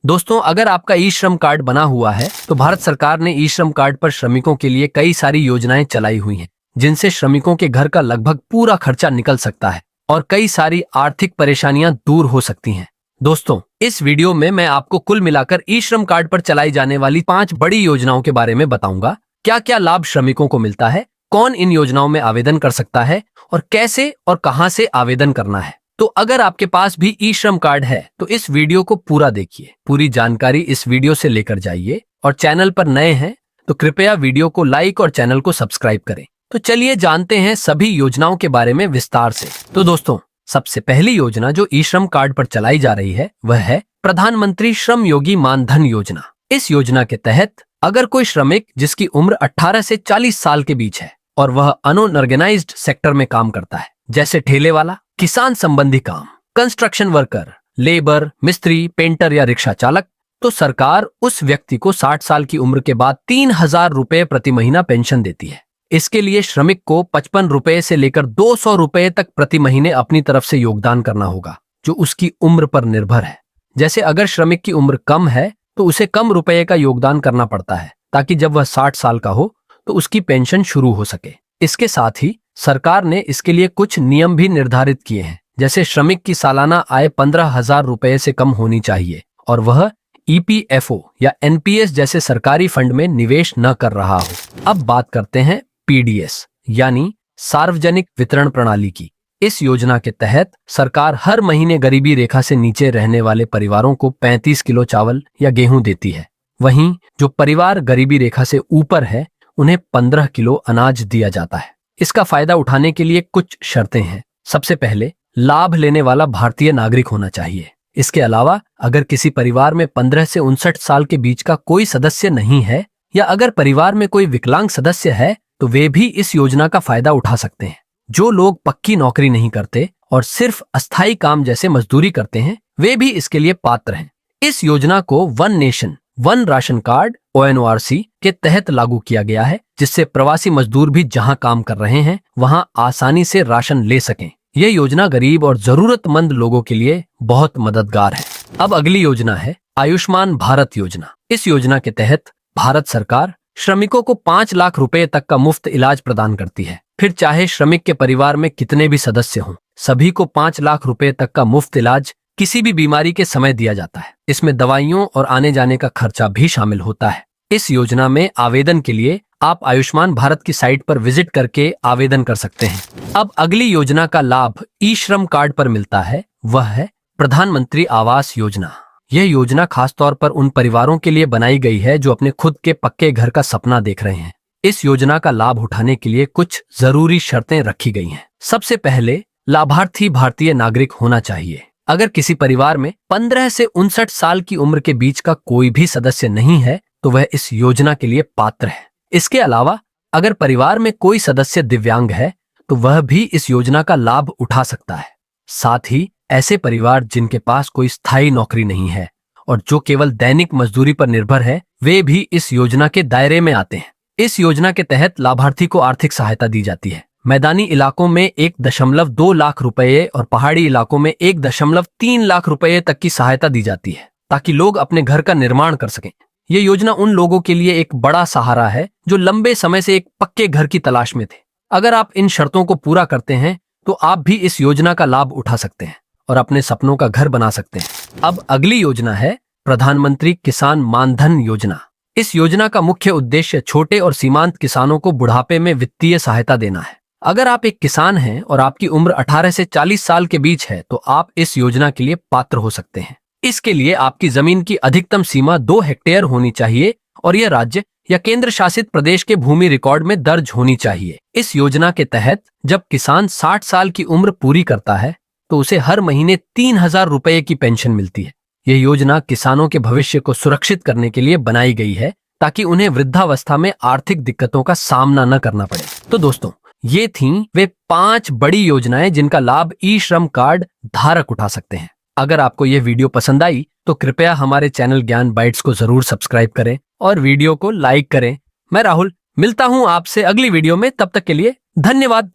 दोस्तों, अगर आपका ई श्रम कार्ड बना हुआ है तो भारत सरकार ने ई श्रम कार्ड पर श्रमिकों के लिए कई सारी योजनाएं चलाई हुई हैं, जिनसे श्रमिकों के घर का लगभग पूरा खर्चा निकल सकता है और कई सारी आर्थिक परेशानियां दूर हो सकती हैं। दोस्तों, इस वीडियो में मैं आपको कुल मिलाकर ई श्रम कार्ड पर चलाई जाने वाली 5 बड़ी योजनाओं के बारे में बताऊंगा। क्या क्या लाभ श्रमिकों को मिलता है, कौन इन योजनाओं में आवेदन कर सकता है और कैसे और कहां से आवेदन करना है। तो अगर आपके पास भी ई श्रम कार्ड है तो इस वीडियो को पूरा देखिए। पूरी जानकारी इस वीडियो से लेकर जाइए और चैनल पर नए हैं तो कृपया वीडियो को लाइक और चैनल को सब्सक्राइब करें। तो चलिए जानते हैं सभी योजनाओं के बारे में विस्तार से। तो दोस्तों, सबसे पहली योजना जो ई श्रम कार्ड पर चलाई जा रही है वह है प्रधानमंत्री श्रम योगी मानधन योजना। इस योजना के तहत अगर कोई श्रमिक जिसकी उम्र 18 से 40 साल के बीच है और वह अनऑर्गेनाइज्ड सेक्टर में काम करता है, जैसे ठेले वाला, किसान संबंधी काम, कंस्ट्रक्शन वर्कर, लेबर, मिस्त्री, पेंटर या रिक्शा चालक, तो सरकार उस व्यक्ति को 60 साल की उम्र के बाद 3,000 रुपए प्रति महीना पेंशन देती है। इसके लिए श्रमिक को 55 रुपए से लेकर 200 रुपए तक प्रति महीने अपनी तरफ से योगदान करना होगा, जो उसकी उम्र पर निर्भर है। जैसे अगर श्रमिक की उम्र कम है तो उसे कम रुपए का योगदान करना पड़ता है, ताकि जब वह 60 साल का हो तो उसकी पेंशन शुरू हो सके। इसके साथ ही सरकार ने इसके लिए कुछ नियम भी निर्धारित किए हैं, जैसे श्रमिक की सालाना आय 15,000 रुपए से कम होनी चाहिए और वह ईपीएफओ या एनपीएस जैसे सरकारी फंड में निवेश न कर रहा हो। अब बात करते हैं पीडीएस यानी सार्वजनिक वितरण प्रणाली की। इस योजना के तहत सरकार हर महीने गरीबी रेखा से नीचे रहने वाले परिवारों को 35 किलो चावल या गेहूं देती है। वहीं जो परिवार गरीबी रेखा से ऊपर है उन्हें 15 किलो अनाज दिया जाता है। इसका फायदा उठाने के लिए कुछ शर्तें हैं। सबसे पहले, लाभ लेने वाला भारतीय नागरिक होना चाहिए। इसके अलावा अगर किसी परिवार में 15 से 59 साल के बीच का कोई सदस्य नहीं है या अगर परिवार में कोई विकलांग सदस्य है तो वे भी इस योजना का फायदा उठा सकते हैं। जो लोग पक्की नौकरी नहीं करते और सिर्फ अस्थायी काम जैसे मजदूरी करते हैं, वे भी इसके लिए पात्र हैं। इस योजना को one nation one ration card ONRC के तहत लागू किया गया है, जिससे प्रवासी मजदूर भी जहां काम कर रहे हैं वहां आसानी से राशन ले सकें। यह योजना गरीब और जरूरतमंद लोगों के लिए बहुत मददगार है। अब अगली योजना है आयुष्मान भारत योजना। इस योजना के तहत भारत सरकार श्रमिकों को 5 लाख रुपए तक का मुफ्त इलाज प्रदान करती है। फिर चाहे श्रमिक के परिवार में कितने भी सदस्य हों, सभी को 5 लाख रुपए तक का मुफ्त इलाज किसी भी बीमारी के समय दिया जाता है। इसमें दवाइयों और आने जाने का खर्चा भी शामिल होता है। इस योजना में आवेदन के लिए आप आयुष्मान भारत की साइट पर विजिट करके आवेदन कर सकते हैं। अब अगली योजना का लाभ ई श्रम कार्ड पर मिलता है, वह है प्रधानमंत्री आवास योजना। यह योजना खासतौर पर उन परिवारों के लिए बनाई गई है जो अपने खुद के पक्के घर का सपना देख रहे हैं। इस योजना का लाभ उठाने के लिए कुछ जरूरी शर्तें रखी गई हैं। सबसे पहले, लाभार्थी भारतीय नागरिक होना चाहिए। अगर किसी परिवार में 15 से 59 साल की उम्र के बीच का कोई भी सदस्य नहीं है तो वह इस योजना के लिए पात्र है। इसके अलावा अगर परिवार में कोई सदस्य दिव्यांग है तो वह भी इस योजना का लाभ उठा सकता है। साथ ही ऐसे परिवार जिनके पास कोई स्थायी नौकरी नहीं है और जो केवल दैनिक मजदूरी पर निर्भर है, वे भी इस योजना के दायरे में आते हैं। इस योजना के तहत लाभार्थी को आर्थिक सहायता दी जाती है। मैदानी इलाकों में 1.2 लाख रुपए और पहाड़ी इलाकों में 1.3 लाख रुपए तक की सहायता दी जाती है, ताकि लोग अपने घर का निर्माण कर सकें। ये योजना उन लोगों के लिए एक बड़ा सहारा है जो लंबे समय से एक पक्के घर की तलाश में थे। अगर आप इन शर्तों को पूरा करते हैं तो आप भी इस योजना का लाभ उठा सकते हैं और अपने सपनों का घर बना सकते हैं। अब अगली योजना है प्रधानमंत्री किसान मानधन योजना। इस योजना का मुख्य उद्देश्य छोटे और सीमांत किसानों को बुढ़ापे में वित्तीय सहायता देना है। अगर आप एक किसान हैं और आपकी उम्र 18 से 40 साल के बीच है तो आप इस योजना के लिए पात्र हो सकते हैं। इसके लिए आपकी जमीन की अधिकतम सीमा 2 हेक्टेयर होनी चाहिए और यह राज्य या केंद्र शासित प्रदेश के भूमि रिकॉर्ड में दर्ज होनी चाहिए। इस योजना के तहत जब किसान 60 साल की उम्र पूरी करता है तो उसे हर महीने 3,000 रुपए की पेंशन मिलती है। यह योजना किसानों के भविष्य को सुरक्षित करने के लिए बनाई गई है, ताकि उन्हें वृद्धावस्था में आर्थिक दिक्कतों का सामना न करना पड़े। तो दोस्तों, ये थीं वे 5 बड़ी योजनाएं जिनका लाभ ई श्रम कार्ड धारक उठा सकते हैं। अगर आपको यह वीडियो पसंद आई तो कृपया हमारे चैनल ज्ञान बाइट्स को जरूर सब्सक्राइब करें और वीडियो को लाइक करें। मैं राहुल मिलता हूं आपसे अगली वीडियो में। तब तक के लिए धन्यवाद।